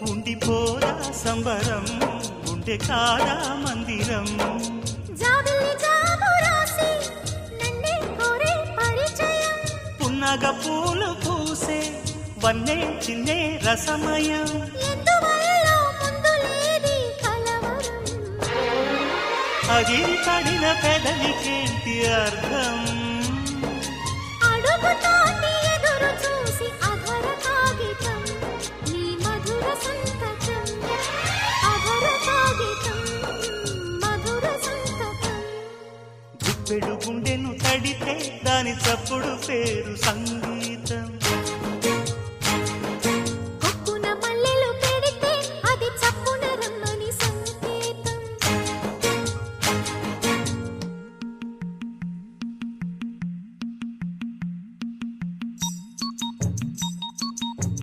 ఉండిపోరా సంబరం గుండె కాదా మందిరం పున్నగ పూలు పూసే వన్నే చిన్నే రసమయం అది పడిన పెదవికేంటి అర్థం అడుగుతోంది